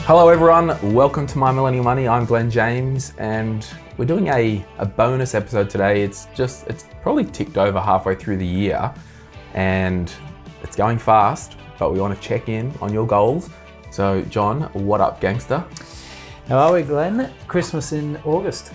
Hello everyone, welcome to My Millennial Money. I'm Glen James and we're doing a bonus episode today. It's probably ticked over halfway through the year and it's going fast, but we want to check in on your goals. So John, what up gangster? How are we, Glenn? Christmas in August.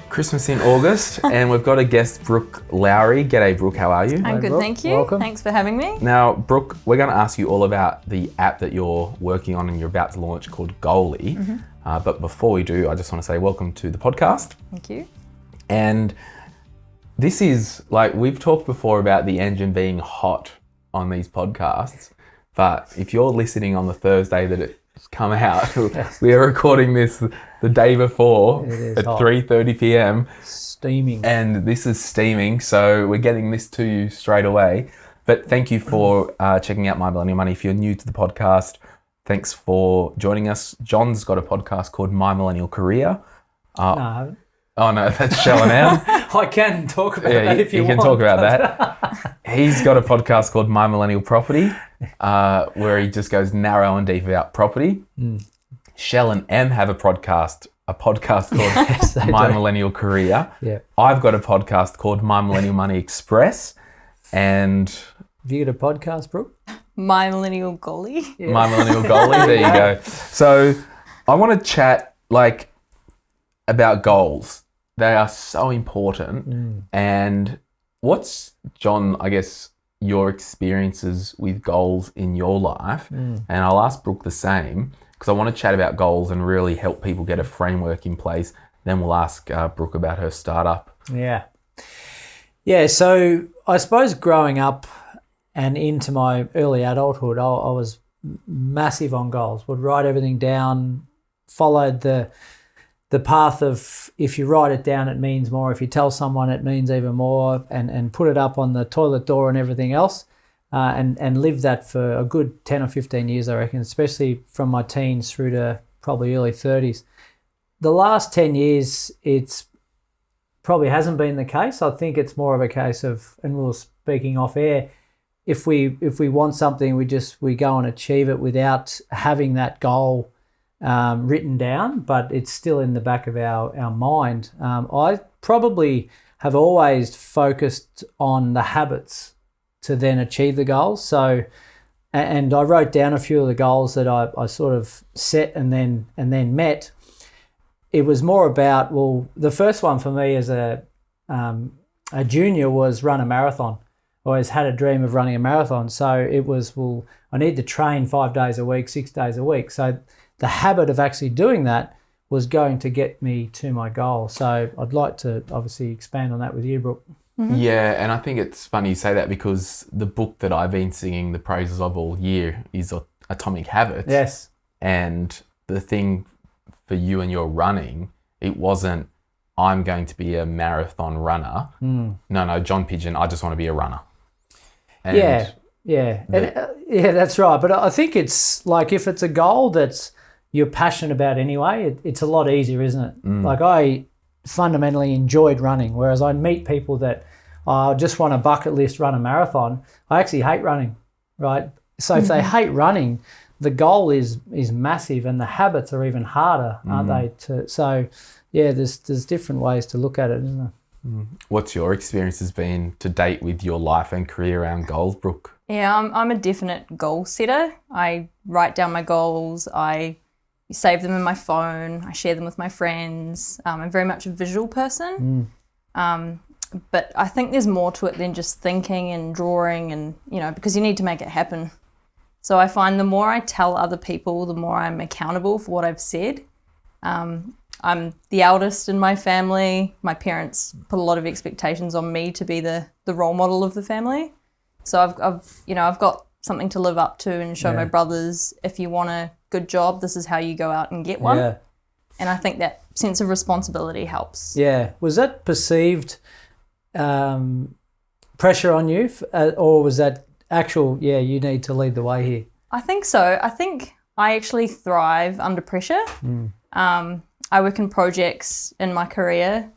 And we've got a guest, Brooke Lowry. G'day Brooke, how are you? I'm good, Brooke. thank you. Welcome. Thanks for having me. Now Brooke, we're going to ask you all about the app that you're working on and you're about to launch called Goalie. Mm-hmm. But before we do, I just want to say welcome to the podcast. Thank you. And this is, like, we've talked before about the engine being hot on these podcasts, but if you're listening on the Thursday that it's come out, we are recording this the day before at 3:30 p.m. Steaming. And this is steaming, so we're getting this to you straight away. But thank you for checking out My Millennial Money. If you're new to the podcast, thanks for joining us. John's got a podcast called My Millennial Career. No, I haven't. Oh no, that's showing out. I can talk about that if you want. You can talk about that. He's got a podcast called My Millennial Property, where he just goes narrow and deep about property. Shell and Em have a podcast called My Millennial Career. Yeah. I've got a podcast called My Millennial Money Express, and Have you got a podcast, Brooke? My Millennial Goalie. Yeah. My Millennial Goalie. There you go. So I want to chat about goals. They are so important. And what's, John, I guess, your experiences with goals in your life? And I'll ask Brooke the same, because I want to chat about goals and really help people get a framework in place. Then we'll ask Brooke about her startup. Yeah. Yeah, so I suppose growing up and into my early adulthood, I was massive on goals. Would write everything down, followed the path of, if you write it down, it means more. If you tell someone, it means even more, and put it up on the toilet door and everything else, and lived that for a good 10 or 15 years, I reckon, especially from my teens through to probably early 30s. The last 10 years, it's probably hasn't been the case. I think it's more of a case of, and we were speaking off air, if we want something, we go and achieve it without having that goal written down, but it's still in the back of our mind. I probably have always focused on the habits to then achieve the goals. So, and I wrote down a few of the goals that I sort of set and then met. It was more about, well, the first one for me as a junior was run a marathon. I always had a dream of running a marathon. So it was, well, I need to train 5 days a week, 6 days a week. So the habit of actually doing that was going to get me to my goal. So I'd like to obviously expand on that with you, Brooke. Mm-hmm. Yeah, and I think it's funny you say that, because the book that I've been singing the praises of all year is Atomic Habits. Yes. And the thing for you and your running, it wasn't, I'm going to be a marathon runner. No, John Pidgeon, I just want to be a runner. And Yeah, that's right. But I think it's like, if it's a goal that's you're passionate about anyway, it's a lot easier, isn't it? Like, I fundamentally enjoyed running, whereas I meet people that just want a bucket list run a marathon. I actually hate running, right? So if they hate running, the goal is massive, and the habits are even harder, aren't they? So yeah, there's different ways to look at it, isn't there? What's your experiences been to date with your life and career around goals, Brooke? Yeah, I'm a definite goal setter. I write down my goals. I save them in my phone. I share them with my friends. I'm very much a visual person. But I think there's more to it than just thinking and drawing, and, because you need to make it happen. So I find the more I tell other people, the more I'm accountable for what I've said. I'm the eldest in my family. My parents put a lot of expectations on me to be the role model of the family. So I've got something to live up to and show my brothers, if you want a good job, this is how you go out and get one. Yeah. And I think that sense of responsibility helps. Yeah. Was that perceived pressure on you, or was that actual, you need to lead the way here? I think so. I think I actually thrive under pressure. I work in projects in my career.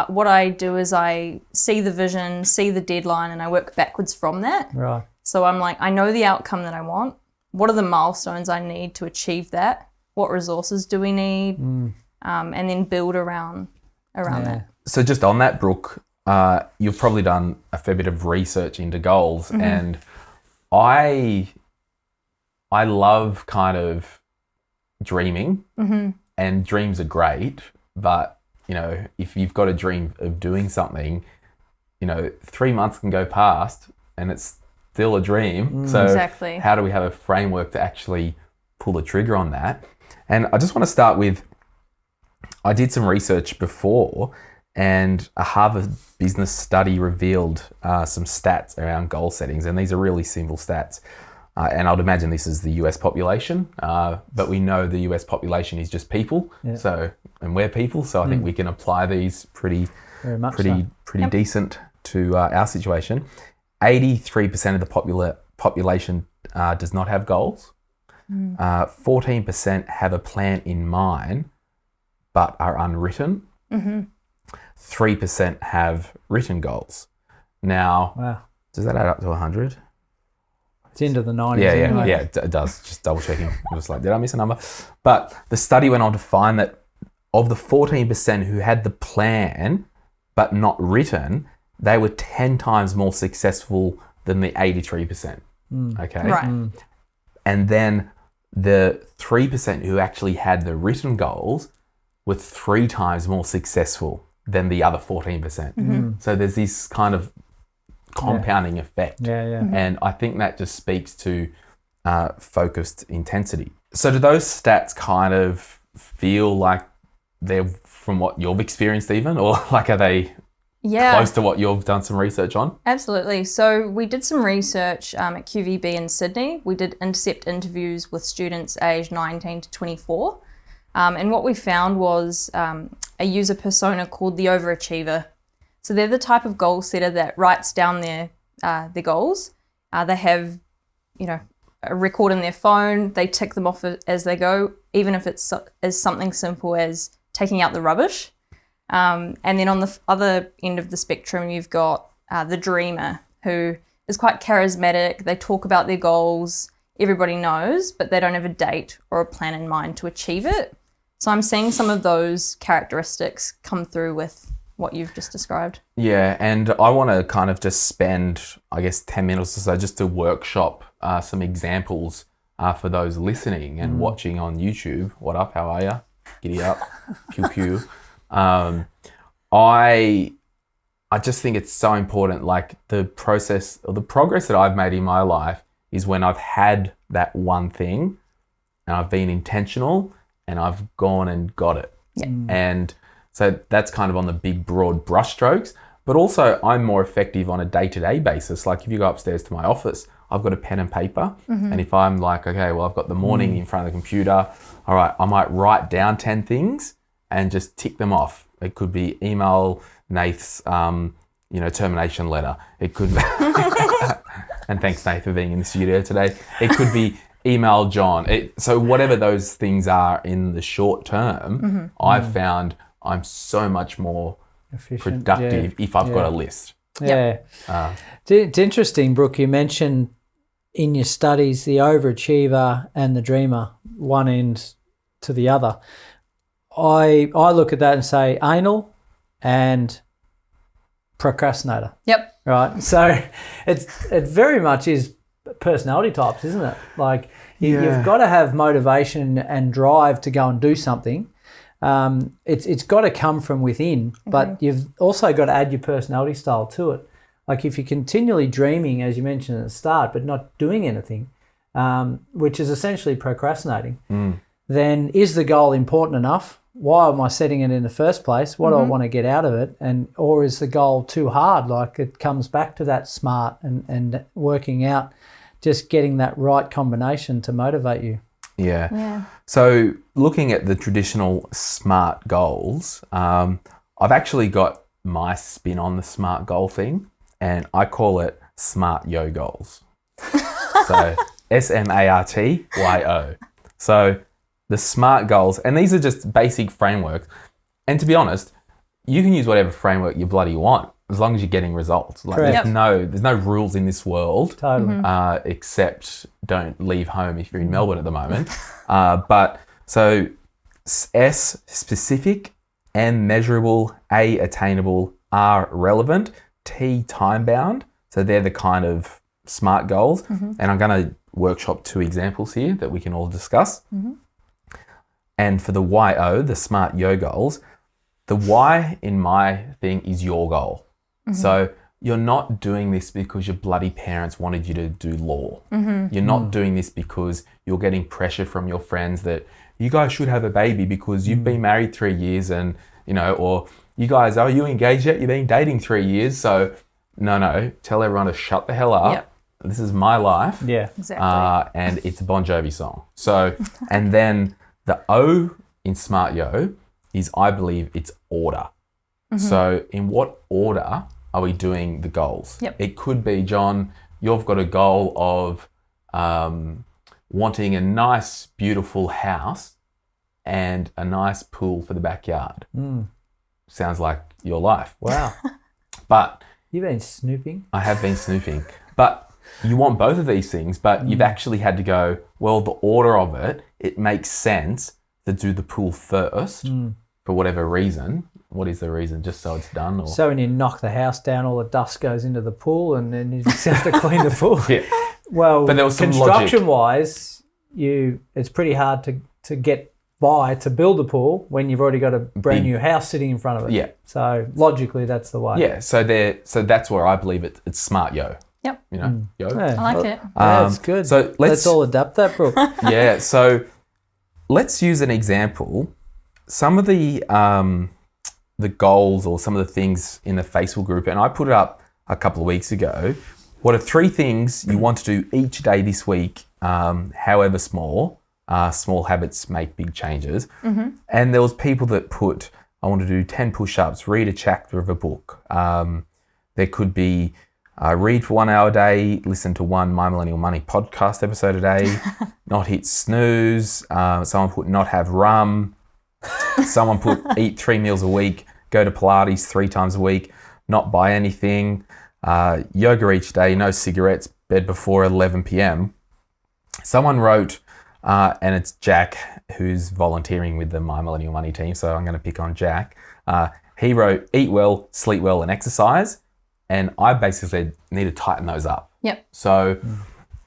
What I do is I see the vision, see the deadline, and I work backwards from that. Right. So I'm like, I know the outcome that I want. What are the milestones I need to achieve that? what resources do we need, and then build around that. So just on that, Brooke, you've probably done a fair bit of research into goals, and I love kind of dreaming, and dreams are great, but, you know, if you've got a dream of doing something, you know, 3 months can go past and it's still a dream. So Exactly. how do we have a framework to actually pull the trigger on that? And I just want to start with, I did some research before, and a Harvard business study revealed some stats around goal settings, and these are really simple stats. And I'd imagine this is the US population, but we know the US population is just people. So, and we're people, so I think we can apply these pretty decent to our situation. 83% of the population does not have goals. 14% have a plan in mind, but are unwritten. 3% have written goals. Now, does that add up to 100? It's into the 90s. Yeah, it does. Just double checking. I'm just like, did I miss a number? But the study went on to find that of the 14% who had the plan but not written, they were 10 times more successful than the 83%. Okay? Right. And then the 3% who actually had the written goals were 3 times more successful than the other 14%. So there's this kind of compounding effect. And I think that just speaks to focused intensity. So do those stats kind of feel like they're from what you've experienced even, or like are they close to what you've done some research on? Absolutely. So we did some research at QVB in Sydney. We did intercept interviews with students aged 19 to 24. And what we found was a user persona called the overachiever. So they're the type of goal setter that writes down their goals. They have, you know, a record in their phone. They tick them off as they go, even if it's as something simple as taking out the rubbish. And then on the other end of the spectrum, you've got the dreamer, who is quite charismatic. They talk about their goals. Everybody knows, but they don't have a date or a plan in mind to achieve it. So I'm seeing some of those characteristics come through with what you've just described. Yeah, and I want to kind of just spend, I guess, 10 minutes or so just to workshop some examples for those listening and watching on YouTube. What up? How are you? Giddy up. Pew pew. I just think it's so important, like the process or the progress that I've made in my life is when I've had that one thing and I've been intentional and I've gone and got it. And so that's kind of on the big, broad brushstrokes. But also I'm more effective on a day-to-day basis. Like if you go upstairs to my office, I've got a pen and paper. And if I'm like, okay, well, I've got the morning in front of the computer. All right, I might write down 10 things and just tick them off. It could be email Nath's, termination letter. It could be, and thanks, Nath, for being in the studio today. It could be email John. So whatever those things are in the short term, I've found I'm so much more efficient, productive if I've got a list. It's interesting, Brooke, you mentioned in your studies the overachiever and the dreamer, one end to the other. I look at that and say anal and procrastinator. Yep. Right. So it very much is personality types, isn't it? Like you've got to have motivation and drive to go and do something. It's got to come from within, but you've also got to add your personality style to it. Like if you're continually dreaming, as you mentioned at the start, but not doing anything, which is essentially procrastinating, then is the goal important enough? Why am I setting it in the first place? What do I want to get out of it? Or is the goal too hard? Like it comes back to that SMART and working out, just getting that right combination to motivate you. Yeah. So looking at the traditional SMART goals, I've actually got my spin on the SMART goal thing, and I call it Smart Yo Goals. So SMARTYO. So the SMART goals, and these are just basic frameworks. And to be honest, you can use whatever framework you bloody want as long as you're getting results. Like there's no rules in this world, totally. Except don't leave home if you're in Melbourne at the moment. But So S, specific, M, measurable, A, attainable, R, relevant, T, time-bound. So they're the kind of SMART goals. And I'm going to workshop 2 examples here that we can all discuss. And for the YO, the SMART YO goals, the Y in my thing is your goal. So you're not doing this because your bloody parents wanted you to do law. You're not doing this because you're getting pressure from your friends that you guys should have a baby because you've been married 3 years and, you know, or you guys, are you engaged yet? You've been dating 3 years. So no, tell everyone to shut the hell up. Yep. This is my life. Yeah. Exactly. And it's a Bon Jovi song. So, and then the O in Smart Yo is, I believe, it's order. So in what order are we doing the goals? Yep. It could be, John, you've got a goal of wanting a nice, beautiful house and a nice pool for the backyard. Sounds like your life. Wow. But You've been snooping. I have been snooping. But you want both of these things, but you've actually had to go, well, the order of it, it makes sense to do the pool first for whatever reason. What is the reason? Just so it's done? Or? So when you knock the house down, all the dust goes into the pool and then you just have to clean the pool. Yeah. Well, But there was some construction-wise, it's pretty hard to get by to build a pool when you've already got a brand new house sitting in front of it. Yeah. So logically, that's the way. Yeah, so that's where I believe it's smart yo. Yep. You know, yo. Yeah, I like it. Yeah, it's good. So let's all adapt that, Brooke. Yeah, so let's use an example. Some of the goals or some of the things in the Facebook group, and I put it up a couple of weeks ago. What are 3 things you want to do each day this week, however small? Small habits make big changes. And there was people that put, I want to do 10 push-ups, read a chapter of a book. There could be read for 1 hour a day, listen to 1 My Millennial Money podcast episode a day, not hit snooze. Someone put not have rum. Someone put eat 3 meals a week, go to Pilates 3 times a week, not buy anything, yoga each day, no cigarettes, bed before 11 p.m. Someone wrote, and it's Jack, who's volunteering with the My Millennial Money team, so I'm going to pick on Jack. He wrote, eat well, sleep well, and exercise. And I basically said, need to tighten those up. Yep. So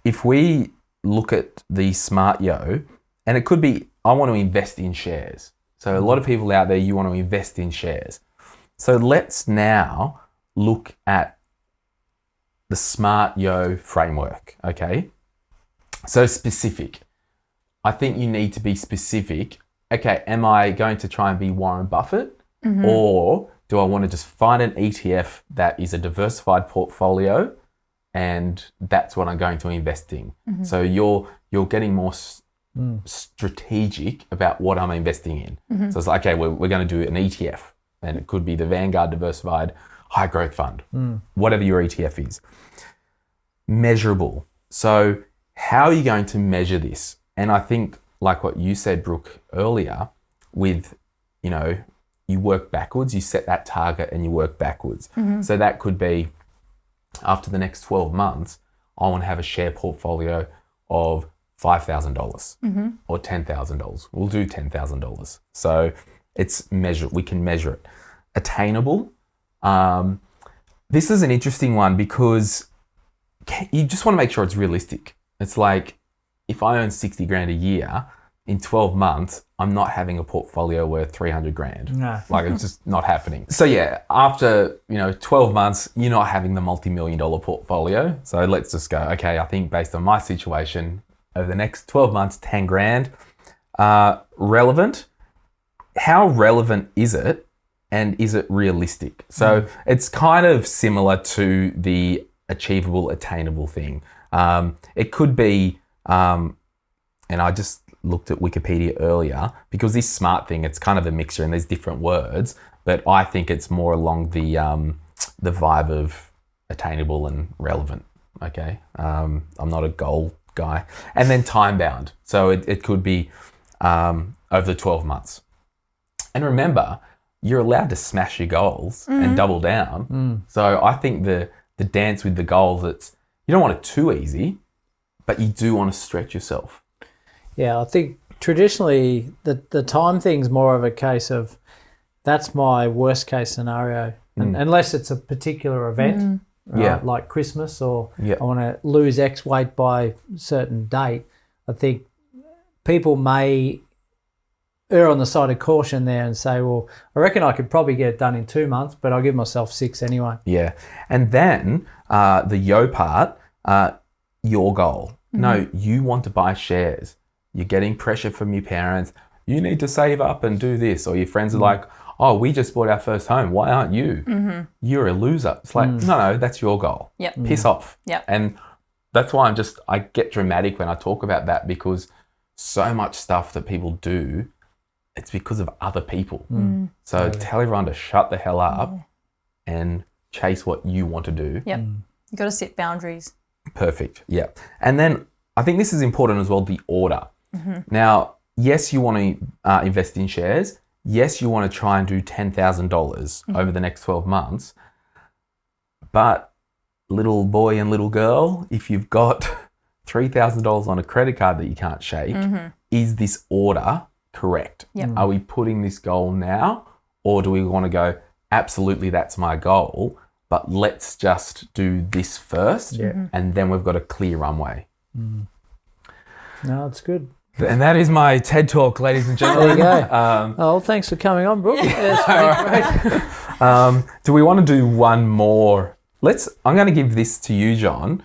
if we look at the Smart Yo, and it could be, I want to invest in shares. So a lot of people out there, you want to invest in shares. So let's now look at the Smart Yo framework, okay? So specific. I think you need to be specific. Okay, am I going to try and be Warren Buffett? Or do I want to just find an ETF that is a diversified portfolio and that's what I'm going to invest in? So you're getting more strategic about what I'm investing in. So it's like, okay, we're going to do an ETF, and it could be the Vanguard Diversified High Growth Fund, whatever your ETF is. Measurable. So how are you going to measure this? And I think, like what you said, Brooke, earlier, with, you know, you work backwards, you set that target and you work backwards. So that could be, after the next 12 months, I want to have a share portfolio of $5,000 or $10,000. We'll do $10,000. So it's measured. We can measure it. Attainable. This is an interesting one because you just want to make sure it's realistic. It's like, if I earn 60 grand a year, in 12 months, I'm not having a portfolio worth 300 grand. No. Like, it's just not happening. So yeah, after, 12 months, you're not having the multi-million-dollar portfolio. So let's just go, okay, I think based on my situation, over the next 12 months, 10 grand. Relevant. How relevant is it? And is it realistic? So it's kind of similar to the achievable, attainable thing. It could be, and I just looked at Wikipedia earlier, because this SMART thing, it's kind of a mixture and there's different words, but I think it's more along the vibe of attainable and relevant. Okay. I'm not a goal guy. And then time bound. So it could be over the 12 months. And remember, you're allowed to smash your goals and double down. So I think the dance with the goals, you don't want it too easy, but you do want to stretch yourself. Yeah, I think traditionally the time thing's more of a case of that's my worst case scenario, unless it's a particular event, right? Yeah. Like Christmas or Yeah. I want to lose X weight by a certain date. I think people may err on the side of caution there and say, well, I reckon I could probably get it done in 2 months, but I'll give myself 6 anyway. Yeah. And then the yo part, your goal. No, you want to buy shares. You're getting pressure from your parents. You need to save up and do this. Or your friends are like, oh, we just bought our first home. Why aren't you? You're a loser. It's like, no, that's your goal. Yep. Piss off. Yep. And that's why I get dramatic when I talk about that, because so much stuff that people do, it's because of other people. So tell everyone to shut the hell up and chase what you want to do. Yep. You got to set boundaries. Perfect. Yeah. And then I think this is important as well, the order. Now, yes, you want to invest in shares. Yes, you want to try and do $10,000 over the next 12 months. But little boy and little girl, if you've got $3,000 on a credit card that you can't shake, is this order correct? Yep. Are we putting this goal now, or do we want to go, absolutely, that's my goal, but let's just do this first, and then we've got a clear runway? No, it's good. And that is my TED Talk, ladies and gentlemen. There you go. Thanks for coming on, Brooke. Yeah, it's been great. Do we want to do one more? I'm going to give this to you, John,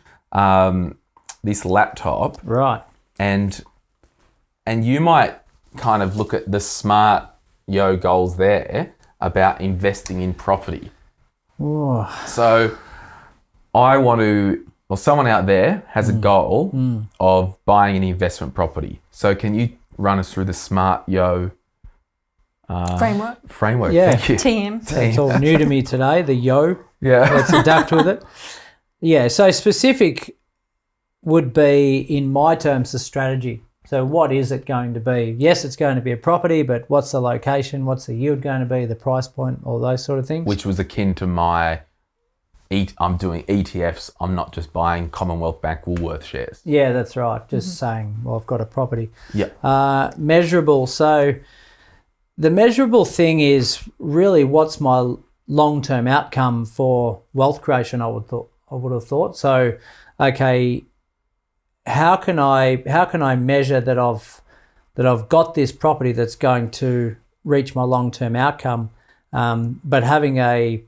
this laptop, Right. and you might kind of look at the smart goals there about investing in property. Oh, So I want to, well, someone out there has a goal of buying an investment property. So can you run us through the smart framework? Yeah. Thank you. TM. it's all new to me today, the yo. Yeah. Let's adapt with it. Yeah, so specific would be, in my terms, the strategy. So what is it going to be? Yes, it's going to be a property, but what's the location? What's the yield going to be? The price point? All those sort of things. Which was akin to I'm doing ETFs. I'm not just buying Commonwealth Bank Woolworth shares. Yeah, that's right. Just saying, well, I've got a property. Yeah. Measurable. So the measurable thing is really what's my long-term outcome for wealth creation, I would have thought. So, okay, how can I measure that I've got this property that's going to reach my long-term outcome, but having a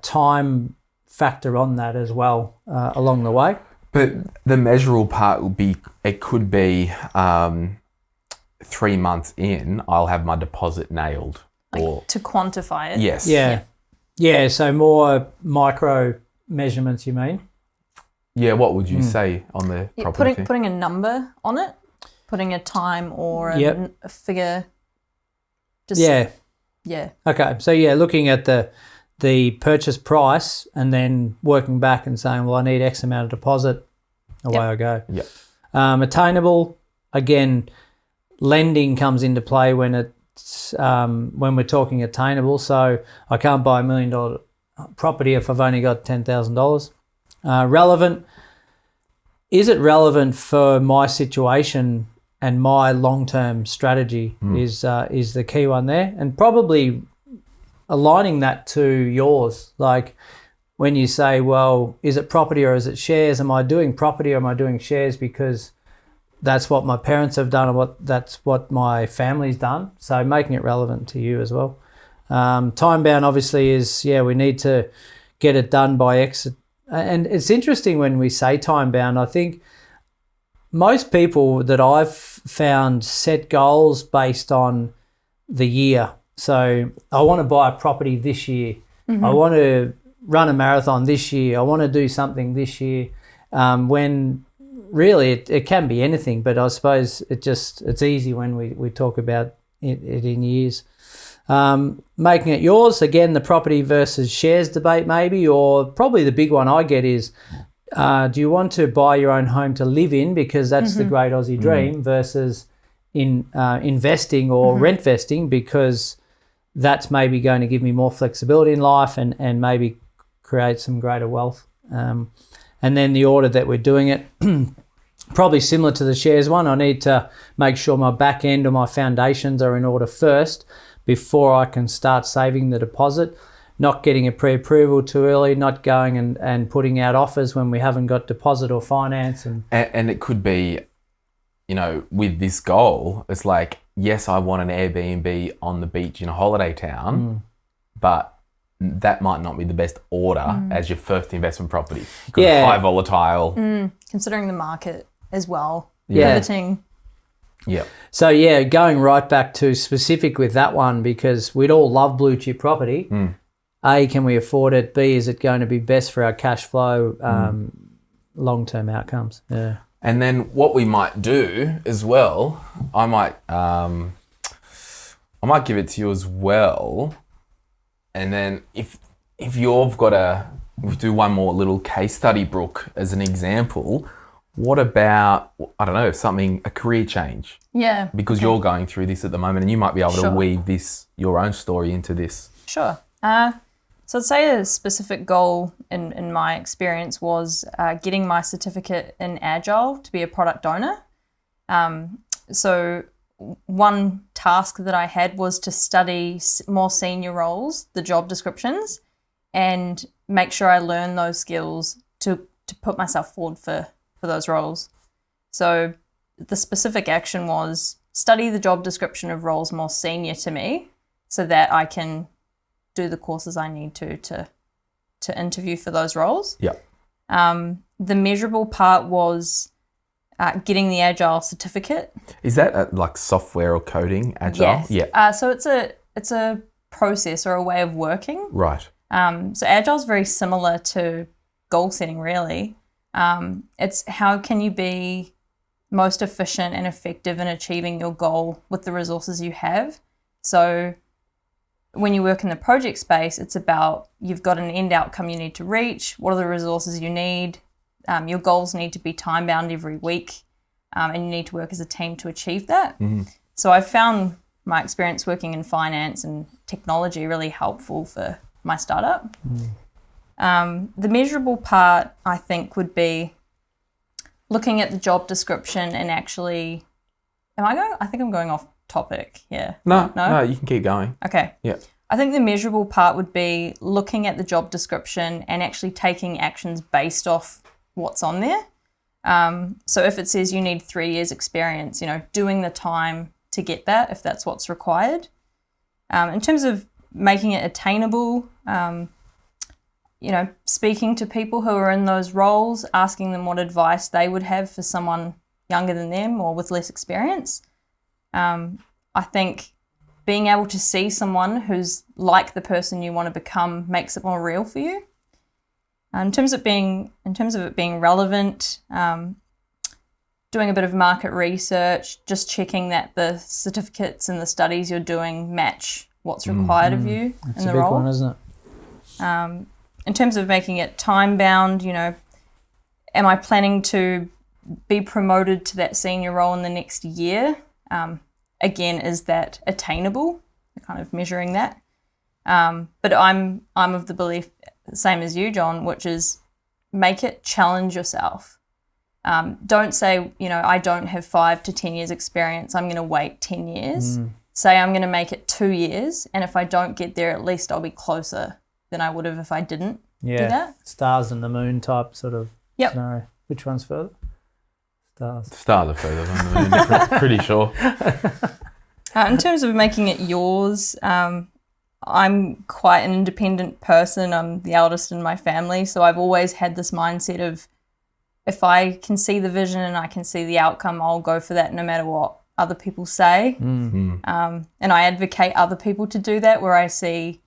time factor on that as well along the way. But the measurable part could be 3 months in, I'll have my deposit nailed. Like to quantify it. Yes. Yeah, so more micro measurements, you mean? Yeah, what would you say on the property thing? Putting a number on it, putting a time or a figure. Just, yeah. Okay, so looking at the purchase price and then working back and saying, well, I need X amount of deposit, away I go. Yeah. Attainable, again, lending comes into play when we're talking attainable. So I can't buy $1 million property if I've only got $10,000. Relevant. Is it relevant for my situation and my long-term strategy is the key one there, and probably aligning that to yours. Like when you say, well, is it property or is it shares? Am I doing property or am I doing shares because that's what my parents have done or that's what my family's done? So making it relevant to you as well. Time bound obviously is, we need to get it done by X. And it's interesting when we say time bound. I think most people that I've found set goals based on the year. So I want to buy a property this year. I want to run a marathon this year. I want to do something this year. When really it can be anything, but I suppose it's easy when we talk about it in years. Making it yours, again, the property versus shares debate maybe, or probably the big one I get is, do you want to buy your own home to live in because that's the great Aussie dream versus investing or rent vesting because that's maybe going to give me more flexibility in life and maybe create some greater wealth. And then the order that we're doing it, probably similar to the shares one. I need to make sure my back end or my foundations are in order first before I can start saving the deposit. Not getting a pre-approval too early, not going and putting out offers when we haven't got deposit or finance. And it could be, you know, with this goal, it's like, yes, I want an Airbnb on the beach in a holiday town, but that might not be the best order as your first investment property. Because high volatile. Considering the market as well. Yeah. Pivoting. Yeah. So, going right back to specific with that one, because we'd all love blue chip property. A, can we afford it? B, is it going to be best for our cash flow, long-term outcomes? Yeah. And then what we might do as well, I might give it to you as well. And then if you've got we'll do one more little case study, Brooke, as an example. What about, I don't know, a career change? Yeah. Because you're going through this at the moment, and you might be able to weave your own story into this. Sure. So I'd say a specific goal in my experience was getting my certificate in Agile to be a product owner. So one task that I had was to study more senior roles, the job descriptions, and make sure I learn those skills to put myself forward for those roles. So the specific action was study the job description of roles more senior to me so that I can do the courses I need to interview for those roles. Yeah. The measurable part was getting the Agile certificate. Is that like software or coding, Agile? Yes. Yeah. So it's a process or a way of working. Right. So Agile is very similar to goal setting, really. It's how can you be most efficient and effective in achieving your goal with the resources you have. So when you work in the project space, it's about you've got an end outcome you need to reach. What are the resources you need? Your goals need to be time bound every week, and you need to work as a team to achieve that. So I found my experience working in finance and technology really helpful for my startup. The measurable part, I think, would be looking at the job description and actually, I think I'm going off topic. Yeah. No, you can keep going. Okay. Yeah. I think the measurable part would be looking at the job description and actually taking actions based off what's on there. So if it says you need 3 years experience, doing the time to get that if that's what's required. In terms of making it attainable, speaking to people who are in those roles, asking them what advice they would have for someone younger than them or with less experience. I think being able to see someone who's like the person you want to become makes it more real for you. In terms of it being relevant, doing a bit of market research, just checking that the certificates and the studies you're doing match what's required of you That's in the a big role. one, isn't it? In terms of making it time bound, am I planning to be promoted to that senior role in the next year? Again, is that attainable? Kind of measuring that. But I'm of the belief, same as you, John, which is make it challenge yourself. Don't say, I don't have 5 to 10 years experience. I'm going to wait 10 years. Say I'm going to make it 2 years. And if I don't get there, at least I'll be closer than I would have if I didn't do that. Stars and the moon type sort of Yep. scenario. Which one's further? Stars. Stars are further than the moon, pretty sure. In terms of making it yours, I'm quite an independent person. I'm the eldest in my family, so I've always had this mindset of if I can see the vision and I can see the outcome, I'll go for that no matter what other people say. And I advocate other people to do that where I see,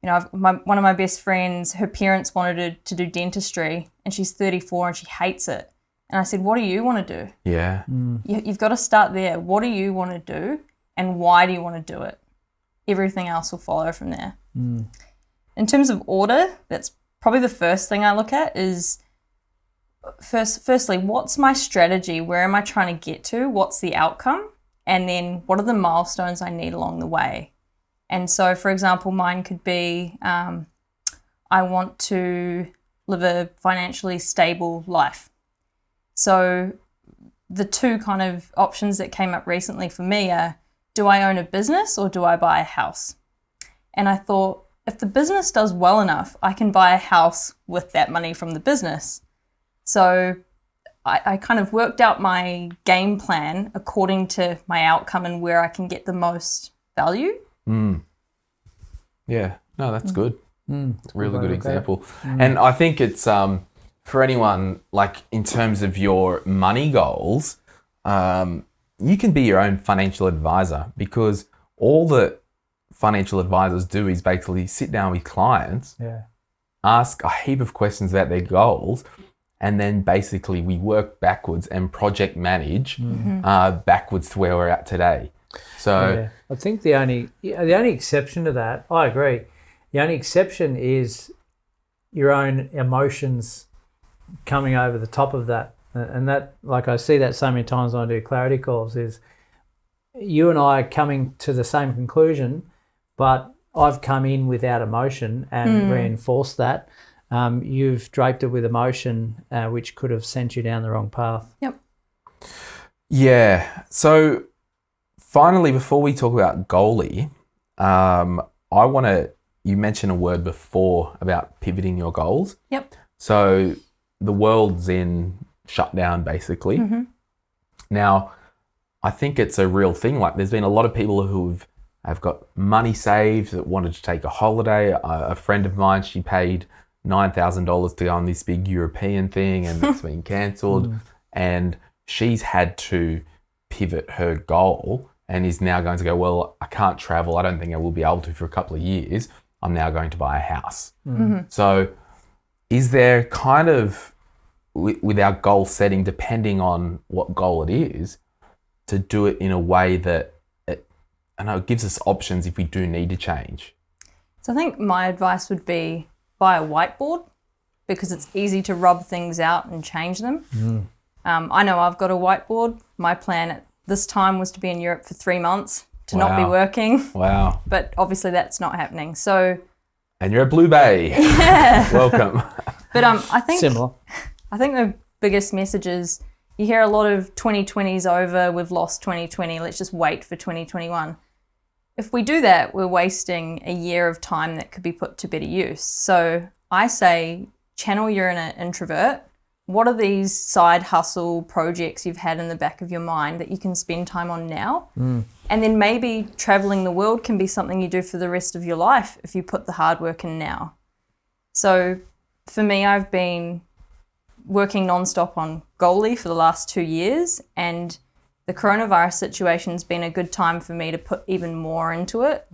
one of my best friends, her parents wanted her to do dentistry and she's 34 and she hates it. And I said, what do you want to do? Yeah. You've got to start there. What do you want to do and why do you want to do it? Everything else will follow from there. In terms of order, that's probably the first thing I look at is firstly, what's my strategy? Where am I trying to get to? What's the outcome? And then what are the milestones I need along the way? And so, for example, mine could be I want to live a financially stable life. So the two kind of options that came up recently for me are, do I own a business or do I buy a house? And I thought, if the business does well enough, I can buy a house with that money from the business. So I kind of worked out my game plan according to my outcome and where I can get the most value. Yeah, no, that's good. It's a really good example. Mm. And I think it's for anyone, like in terms of your money goals, you can be your own financial advisor, because all that financial advisors do is basically sit down with clients, ask a heap of questions about their goals, and then basically we work backwards and project manage backwards to where we're at today. So I think the only exception to that, I agree. The only exception is your own emotions coming over the top of that. And that, like I see that so many times when I do clarity calls, is you and I are coming to the same conclusion, but I've come in without emotion and reinforced that. You've draped it with emotion, which could have sent you down the wrong path. Yep. Yeah. So finally, before we talk about goalie, you mentioned a word before about pivoting your goals. Yep. So the world's in shutdown, basically. Now, I think it's a real thing. Like, there's been a lot of people who have got money saved that wanted to take a holiday. A friend of mine, she paid $9,000 to go on this big European thing, and it's been cancelled. And she's had to pivot her goal and is now going to go, well, I can't travel. I don't think I will be able to for a couple of years. I'm now going to buy a house. So is there kind of, with our goal setting, depending on what goal it is, to do it in a way that it gives us options if we do need to change? So I think my advice would be buy a whiteboard, because it's easy to rub things out and change them. I know I've got a whiteboard. My plan at this time was to be in Europe for 3 months, to not be working. Wow. But obviously that's not happening. So. And you're at Blue Bay. Yeah. Welcome. But I think Similar. I think the biggest message is, you hear a lot of 2020's over, we've lost 2020, let's just wait for 2021. If we do that, we're wasting a year of time that could be put to better use. So I say, channel your inner introvert. What are these side hustle projects you've had in the back of your mind that you can spend time on now? And then maybe traveling the world can be something you do for the rest of your life if you put the hard work in now. So for me, I've been working nonstop on goalie for the last 2 years, and the coronavirus situation's been a good time for me to put even more into it.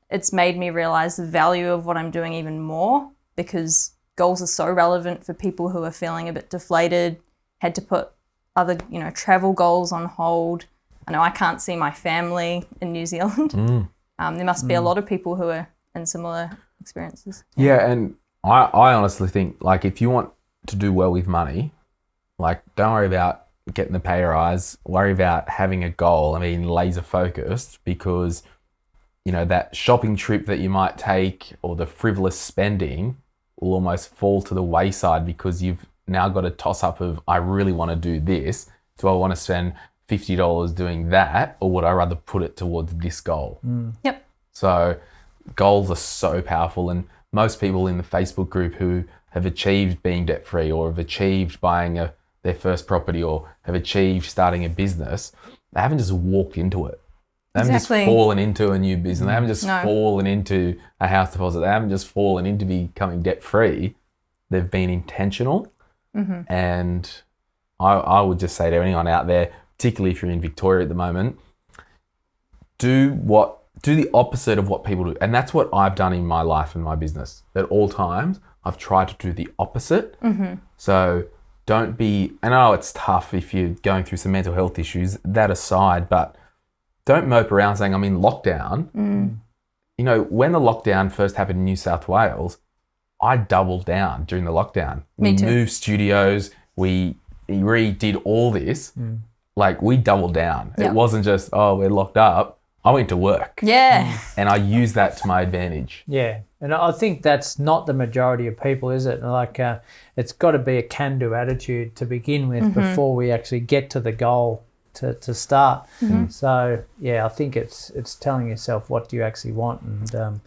It's made me realize the value of what I'm doing even more, because goals are so relevant for people who are feeling a bit deflated, had to put other, travel goals on hold. I know I can't see my family in New Zealand. There must be a lot of people who are in similar experiences. Yeah, and I honestly think, like, if you want to do well with money, like, don't worry about getting the pay rise, worry about having a goal. I mean, laser focused, because, that shopping trip that you might take or the frivolous spending will almost fall to the wayside, because you've now got a toss up of, I really want to do this. Do I want to spend $50 doing that, or would I rather put it towards this goal? Yep. So goals are so powerful, and most people in the Facebook group who have achieved being debt free, or have achieved buying their first property, or have achieved starting a business, they haven't just walked into it. They haven't just fallen into a new business. They haven't just fallen into a house deposit. They haven't just fallen into becoming debt free. They've been intentional. And I would just say to anyone out there, particularly if you're in Victoria at the moment, do the opposite of what people do. And that's what I've done in my life and my business. At all times, I've tried to do the opposite. So don't be, I know it's tough if you're going through some mental health issues, that aside, but don't mope around saying I'm in lockdown. When the lockdown first happened in New South Wales, I doubled down during the lockdown. Me too. We moved studios, we redid all this. Like, we doubled down. Yep. It wasn't just, we're locked up. I went to work. Yeah. And I use that to my advantage. Yeah, and I think that's not the majority of people, is it? Like, it's got to be a can-do attitude to begin with before we actually get to the goal to start. So, yeah, I think it's telling yourself what do you actually want. And,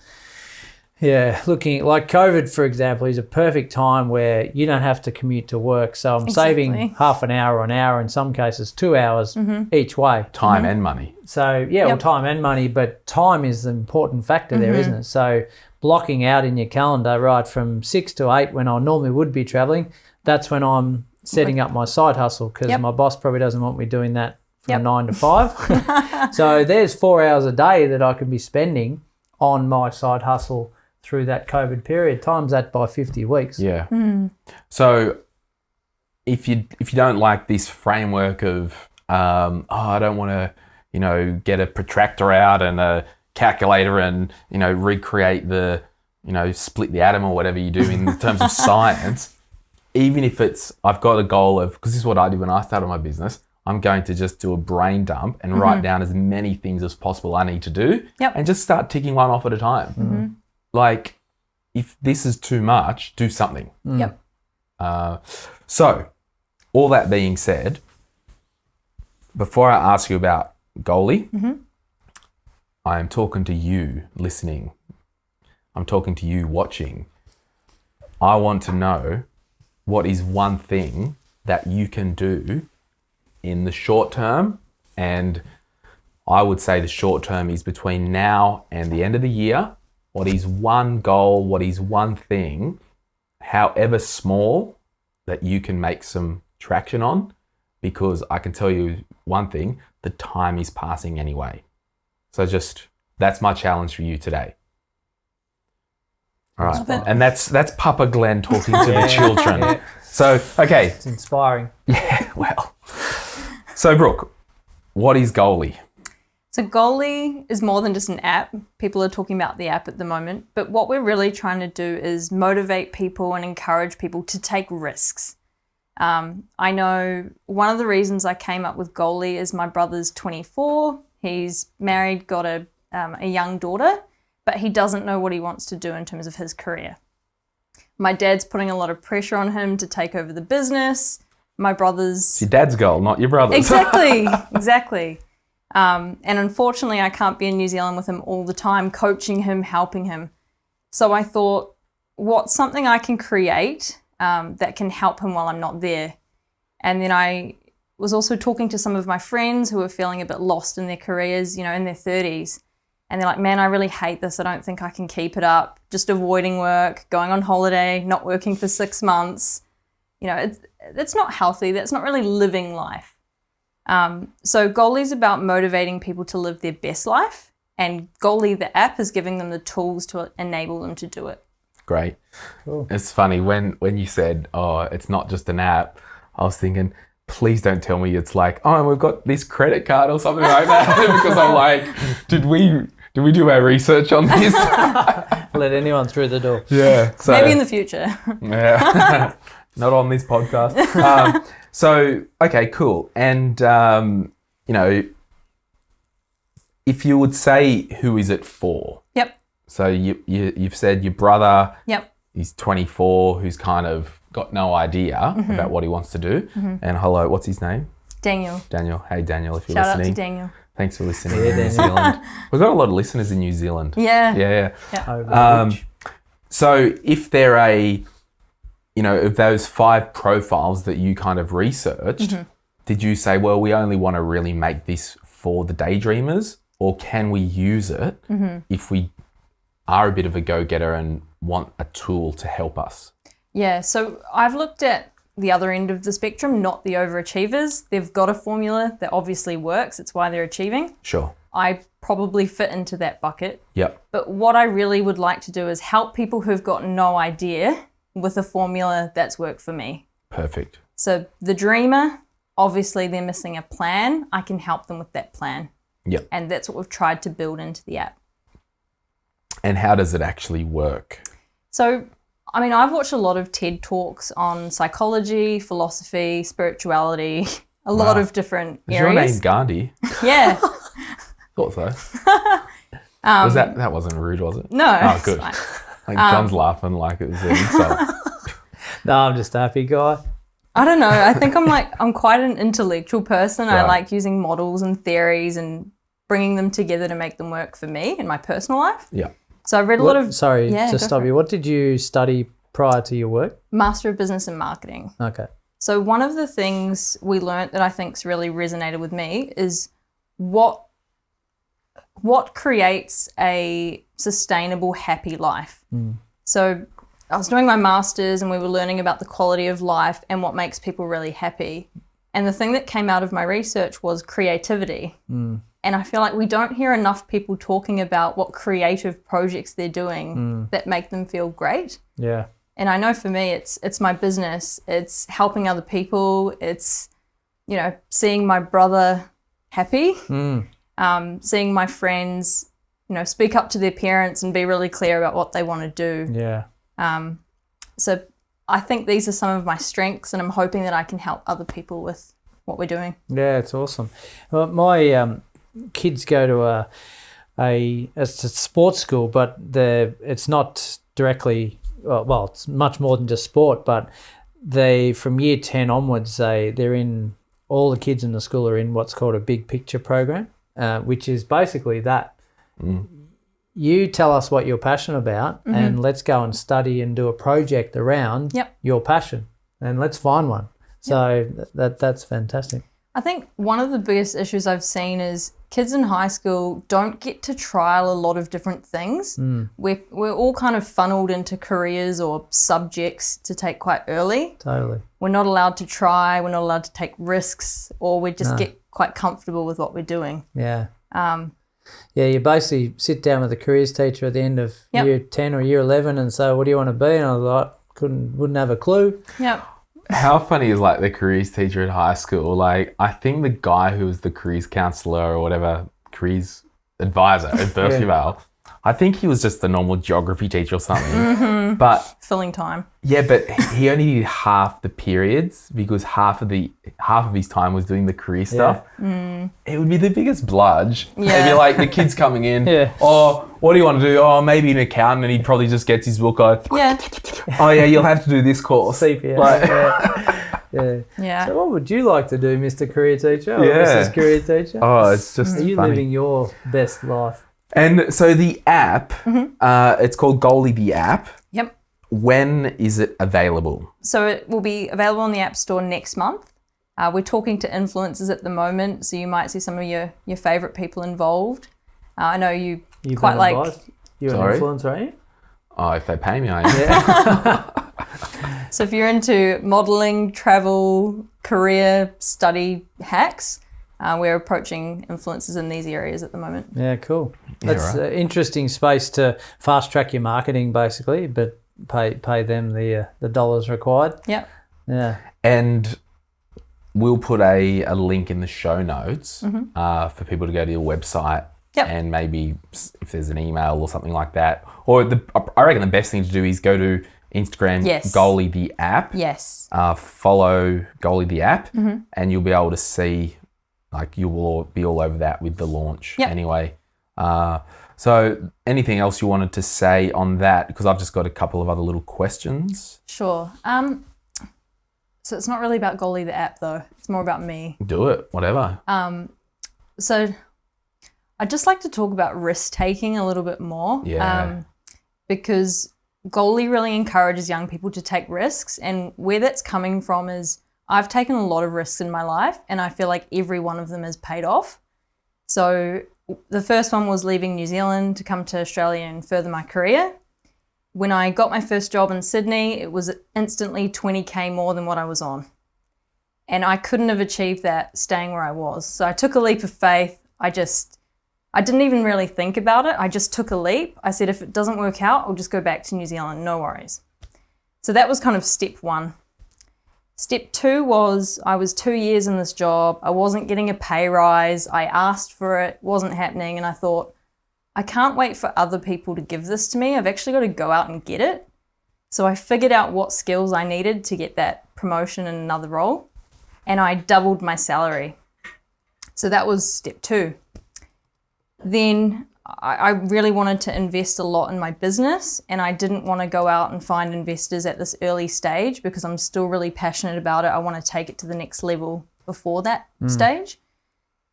looking like COVID, for example, is a perfect time where you don't have to commute to work. So I'm saving half an hour or an hour, in some cases 2 hours each way. Time and money. So, well, time and money, but time is the important factor there, isn't it? So blocking out in your calendar, right, from 6 to 8 when I normally would be travelling, that's when I'm setting up my side hustle, because my boss probably doesn't want me doing that from 9 to 5. So there's 4 hours a day that I can be spending on my side hustle through that COVID period. Times that by 50 weeks. Yeah. So if you don't like this framework of, I don't want to, get a protractor out and a calculator and, recreate the, split the atom or whatever you do in terms of science, even if I've got a goal of, because this is what I did when I started my business, I'm going to just do a brain dump and write down as many things as possible I need to do and just start ticking one off at a time. Like, if this is too much, do something. So, all that being said, before I ask you about Goalie, I am talking to you listening. I'm talking to you watching. I want to know, what is one thing that you can do in the short term? And I would say the short term is between now and the end of the year. What is one goal? What is one thing, however small, that you can make some traction on? Because I can tell you one thing, the time is passing anyway. So that's my challenge for you today. All right. And that's Papa Glen talking to the children. Yeah. So, okay. It's inspiring. Yeah, well. So, Brooke, what is Goalie? So Goalie is more than just an app. People are talking about the app at the moment, but what we're really trying to do is motivate people and encourage people to take risks. I know one of the reasons I came up with Goalie is my brother's 24. He's married, got a young daughter, but he doesn't know what he wants to do in terms of his career. My dad's putting a lot of pressure on him to take over the business. My brother's... It's your dad's goal, not your brother's. Exactly. And unfortunately, I can't be in New Zealand with him all the time, coaching him, helping him. So I thought, what's something I can create that can help him while I'm not there? And then I was also talking to some of my friends who are feeling a bit lost in their careers, in their 30s. And they're like, man, I really hate this. I don't think I can keep it up. Just avoiding work, going on holiday, not working for 6 months. It's not healthy. That's not really living life. So Goalie is about motivating people to live their best life, and Goalie, the app, is giving them the tools to enable them to do it. Great. Cool. It's funny, when you said, it's not just an app, I was thinking, please don't tell me it's like, we've got this credit card or something like that, because I'm like, did we do our research on this? Let anyone through the door. Yeah. So, maybe in the future. Yeah. Not on this podcast. So, okay, cool. And, if you would say, who is it for? Yep. So you've said your brother, he's 24, who's kind of got no idea about what he wants to do. And hello, what's his name? Daniel. Hey, Daniel, if you're listening. Shout out to Daniel. Thanks for listening in New Zealand. We've got a lot of listeners in New Zealand. Yeah. So if they're of those 5 profiles that you kind of researched, did you say, well, we only want to really make this for the daydreamers, or can we use it if we are a bit of a go-getter and want a tool to help us? Yeah, so I've looked at the other end of the spectrum, not the overachievers. They've got a formula that obviously works. It's why they're achieving. Sure. I probably fit into that bucket. Yep. But what I really would like to do is help people who've got no idea with a formula that's worked for me. Perfect. So the dreamer, obviously they're missing a plan. I can help them with that plan. Yep. And that's what we've tried to build into the app. And how does it actually work? So, I've watched a lot of TED Talks on psychology, philosophy, spirituality, a lot of different areas. Is your name Gandhi? Yeah. Thought so. That wasn't rude, was it? No. Oh, it's good. fine. Like John's laughing like it was an insult. No, I'm just a happy guy. I don't know. I think I'm quite an intellectual person. I Right. like using models and theories and bringing them together to make them work for me in my personal life. Yeah. So I've read a lot of Sorry Yeah, to go stop for you. What did you study prior to your work? Master of Business and Marketing. Okay. So one of the things we learnt that I think's really resonated with me is what creates a sustainable, happy life. So I was doing my master's and we were learning about the quality of life and what makes people really happy. And the thing that came out of my research was creativity. And I feel like we don't hear enough people talking about what creative projects they're doing that make them feel great. Yeah. And I know for me, it's my business. It's helping other people. It's, seeing my brother happy, seeing my friends, speak up to their parents and be really clear about what they want to do. Yeah. So I think these are some of my strengths, and I'm hoping that I can help other people with what we're doing. Yeah, it's awesome. Well, my kids go to it's a sports school, but it's not directly. Well, it's much more than just sport, but from year 10 onwards, they're in. All the kids in the school are in what's called a big picture program, which is basically that. You tell us what you're passionate about, and let's go and study and do a project around your passion, and let's find one. So that's fantastic. I think one of the biggest issues I've seen is kids in high school don't get to trial a lot of different things. We're all kind of funneled into careers or subjects to take quite early. Totally. We're not allowed to try, we're not allowed to take risks, or we just get quite comfortable with what we're doing. Yeah. Yeah, you basically sit down with a careers teacher at the end of year 10 or year 11 and say, what do you want to be? And I was like, wouldn't have a clue. Yep. How funny is like the careers teacher at high school? Like, I think the guy who was the careers counsellor or whatever, careers advisor at Berkeley Vale, I think he was just a normal geography teacher or something. But Filling time. yeah, but he only did half the periods because half of his time was doing the career stuff. It would be the biggest bludge. Yeah. It'd be like the kids coming in. Oh, what do you want to do? Oh, maybe an accountant, and he probably just gets his book out. Yeah. Oh yeah, you'll have to do this course. CPA. Like, Yeah. So what would you like to do, Mr. Career Teacher or Yeah. Mrs. Career Teacher? oh, it's just Are you funny. living your best life? And so the app, it's called Goalie the app. Yep. When is it available? So it will be available on the App Store next month. We're talking to influencers at the moment, so you might see some of your favourite people involved. I know you You've quite been like... advised? You're Sorry? an influencer, are you? Oh, if they pay me, I am. So if you're into modelling, travel, career, study hacks, we're approaching influencers in these areas at the moment. Yeah, cool. Yeah, That's right. an interesting space to fast track your marketing, basically, but pay them the dollars required. Yep. Yeah. And we'll put a link in the show notes for people to go to your website. Yep. And maybe if there's an email or something like that. Or I reckon the best thing to do is go to Instagram, Yes. Goalie the app. Yes. Follow Goalie the app, and you'll be able to see, like, you will be all over that with the launch anyway. So anything else you wanted to say on that? Because I've just got a couple of other little questions. Sure. So it's not really about Goalie the app though. It's more about me. Do it, whatever. So I'd just like to talk about risk taking a little bit more. Yeah. Because Goalie really encourages young people to take risks, and where that's coming from is I've taken a lot of risks in my life, and I feel like every one of them has paid off. So the first one was leaving New Zealand to come to Australia and further my career. When I got my first job in Sydney, it was instantly 20K more than what I was on. And I couldn't have achieved that staying where I was. So I took a leap of faith. I didn't even really think about it. I just took a leap. I said, if it doesn't work out, I'll just go back to New Zealand, no worries. So that was kind of step one. Step two was I was 2 years in this job. I wasn't getting a pay rise. I asked for it, wasn't happening. And I thought, I can't wait for other people to give this to me. I've actually got to go out and get it. So I figured out what skills I needed to get that promotion in another role. And I doubled my salary. So that was step two. then I really wanted to invest a lot in my business, and I didn't want to go out and find investors at this early stage because I'm still really passionate about it. I want to take it to the next level before that stage.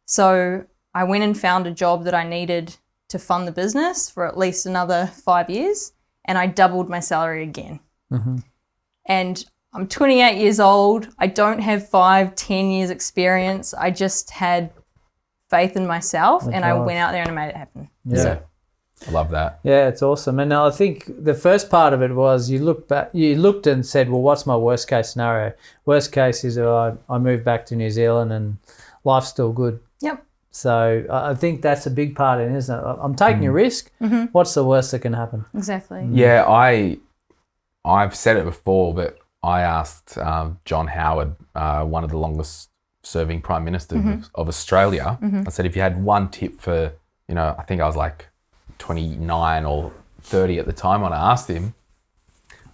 So I went and found a job that I needed to fund the business for at least another 5 years, and I doubled my salary again. And I'm 28 years old. I don't have 5-10 years experience. I just had faith in myself, and I went out there and I made it happen. Yeah. I love that. Yeah, it's awesome. And I think the first part of it was you looked and said, well, what's my worst case scenario? Worst case is I move back to New Zealand and life's still good. Yep. So I think that's a big part in it, isn't it? I'm taking a risk. What's the worst that can happen? Exactly. Yeah, I've said it before, but I asked John Howard, one of the longest serving Prime Ministers of Australia, I said, if you had one tip for, I think I was like 29 or 30 at the time when I asked him,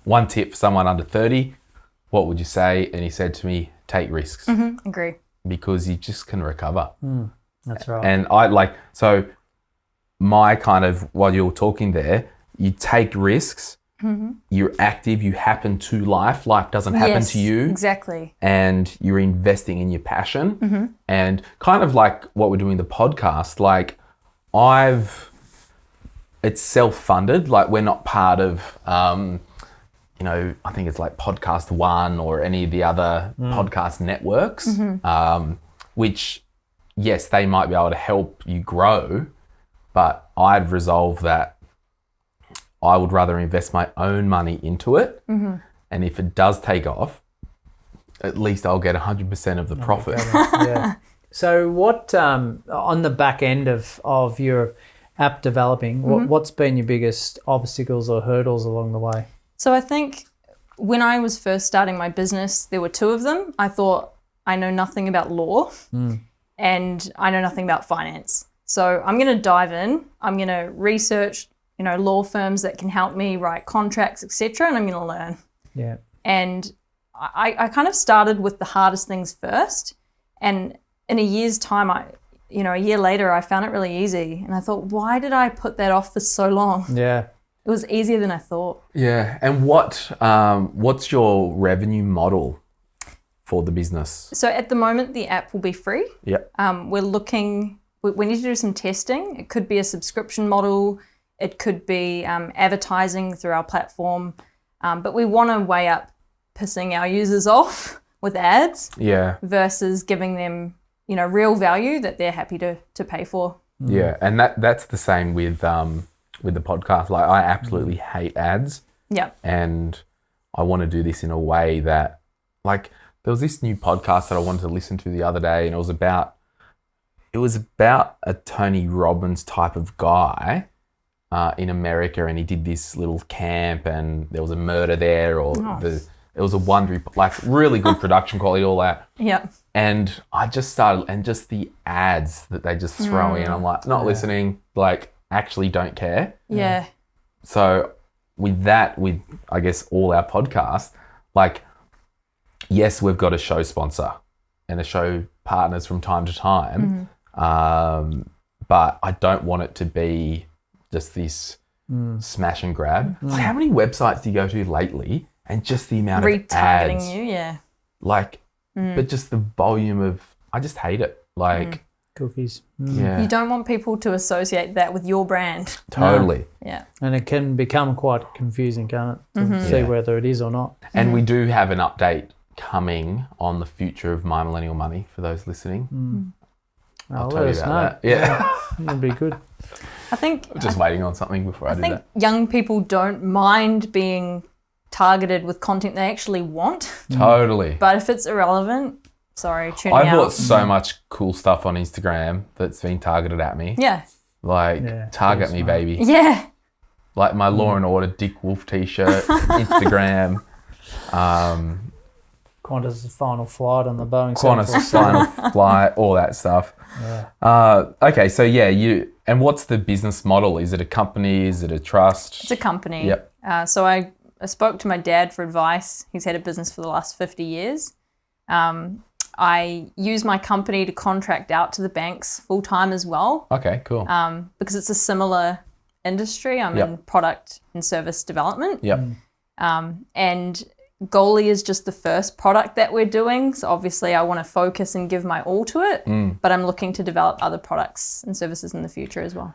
one tip for someone under 30, what would you say? And he said to me, take risks. Agree. Because you just can recover. That's right. And so my kind of, while you're talking there, you take risks, you're active, you happen to life doesn't happen to you. Exactly. And you're investing in your passion. And kind of like what we're doing the podcast, like it's self-funded, like we're not part of, I think it's like Podcast One or any of the other podcast networks, which, yes, they might be able to help you grow, but I'd resolve that I would rather invest my own money into it. And if it does take off, at least I'll get 100% of the profit. Yeah. So what, on the back end of your app developing, what's been your biggest obstacles or hurdles along the way? So I think when I was first starting my business, there were two of them. I thought, I know nothing about law and I know nothing about finance. So I'm going to dive in. I'm going to research law firms that can help me write contracts, etc., and I'm going to learn. Yeah. And I kind of started with the hardest things first, and in a year's time, a year later, I found it really easy, and I thought, why did I put that off for so long? Yeah. It was easier than I thought. Yeah. And what's your revenue model for the business? So at the moment, the app will be free. Yep. We need to do some testing. It could be a subscription model. It could be advertising through our platform. But we want to weigh up pissing our users off with ads versus giving them, real value that they're happy to pay for. Yeah, and that's the same with the podcast. Like, I absolutely hate ads. Yeah. And I want to do this in a way that, like, there was this new podcast that I wanted to listen to the other day, and it was about a Tony Robbins type of guy in America, and he did this little camp, and there was a murder there, it was a Wondery, like, really good production quality, all that. Yeah. And I just started, and just the ads that they just throw in, I'm like, not listening, like, actually don't care. Yeah. So with I guess all our podcasts, like, yes, we've got a show sponsor and a show partners from time to time, but I don't want it to be just this smash and grab. Like, how many websites do you go to lately, and just the amount of ads? Retargeting you, yeah. Like, but just the volume of, I just hate it. Like, cookies. Yeah. You don't want people to associate that with your brand. Totally. Yeah. And it can become quite confusing, can't it? To see whether it is or not. And we do have an update coming on the future of My Millennial Money for those listening. I'll tell you about that. Yeah. That'd be good. I think I'm just waiting on something before I do that. I think young people don't mind being targeted with content they actually want. Totally. But if it's irrelevant, sorry, tune me out. I've got so much cool stuff on Instagram that's been targeted at me. Yeah. Like, target me, baby. Yeah. Like my Law and Order Dick Wolf t-shirt, Instagram. Qantas' final flight on the Boeing Qantas' final flight, all that stuff. Yeah. Okay, so and what's the business model? Is it a company? Is it a trust? It's a company. Yep. So I spoke to my dad for advice. He's had a business for the last 50 years. I use my company to contract out to the banks full time as well. Okay, cool. Because it's a similar industry. I'm Yep. in product and service development. Yep. And Goalie is just the first product that we're doing. So obviously I want to focus and give my all to it, but I'm looking to develop other products and services in the future as well.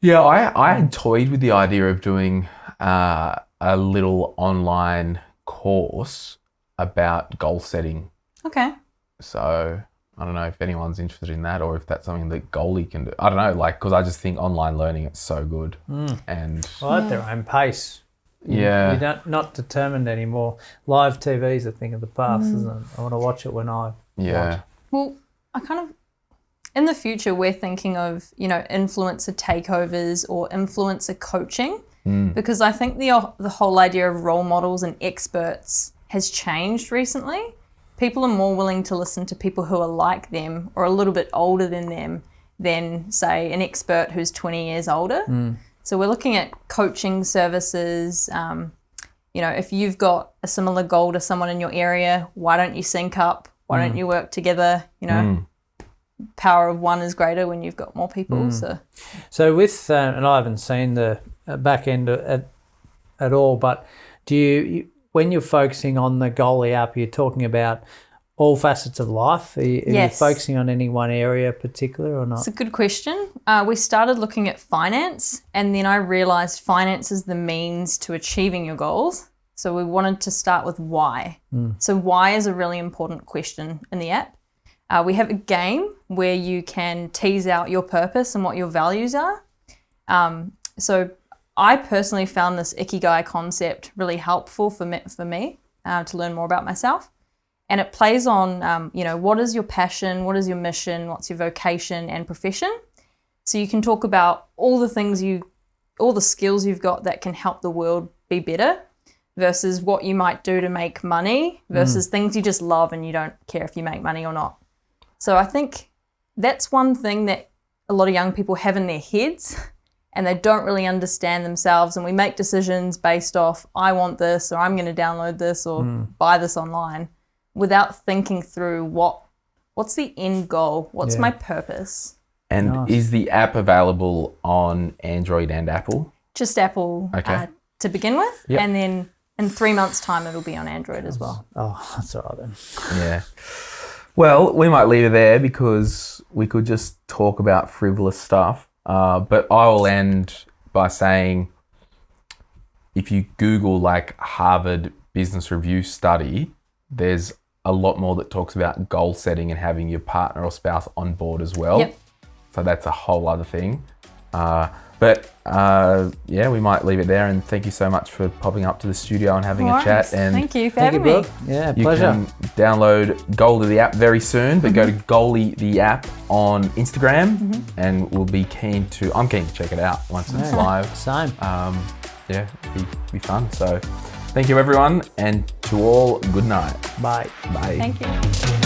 Yeah, I had toyed with the idea of doing a little online course about goal setting. Okay. So I don't know if anyone's interested in that or if that's something that Goalie can do. I don't know, like, because I just think online learning is so good. And Well, at their own pace. yeah, You're not determined anymore. Live TV is a thing of the past, isn't it? I want to watch it when I yeah. Well, I kind of, in the future, we're thinking of, influencer takeovers or influencer coaching, because I think the whole idea of role models and experts has changed recently. People are more willing to listen to people who are like them or a little bit older than them than, say, an expert who's 20 years older. So we're looking at coaching services. If you've got a similar goal to someone in your area, why don't you sync up? Why don't you work together? Power of one is greater when you've got more people. So with, and I haven't seen the back end at all, but do you when you're focusing on the Goalie app, you're talking about all facets of life? Are you Yes. focusing on any one area particular or not? It's a good question. We started looking at finance, and then I realised finance is the means to achieving your goals. So we wanted to start with why. So why is a really important question in the app. We have a game where you can tease out your purpose and what your values are. So I personally found this Ikigai concept really helpful for me to learn more about myself. And it plays on, what is your passion, what is your mission, what's your vocation and profession. So you can talk about all the things all the skills you've got that can help the world be better versus what you might do to make money versus things you just love and you don't care if you make money or not. So I think that's one thing that a lot of young people have in their heads and they don't really understand themselves, and we make decisions based off, I want this, or I'm going to download this or buy this online, without thinking through what's the end goal, what's my purpose. And Nice. is the app available on Android and Apple? Just Apple Okay. to begin with, Yep. and then in 3 months' time it'll be on Android as well. Oh, that's all right then. Yeah. Well, we might leave it there because we could just talk about frivolous stuff. But I will end by saying, if you Google like Harvard Business Review study, there's a lot more that talks about goal setting and having your partner or spouse on board as well. Yep. So that's a whole other thing. We might leave it there. And thank you so much for popping up to the studio and having a chat. And Thank you for Thank you, having me. Brooke. Yeah, you pleasure. can download Goalie the app very soon, but go to Goalie the app on Instagram, and I'm keen to check it out once it's live. Same. Be fun. So thank you everyone, and to all, good night. Bye. Bye. Thank you.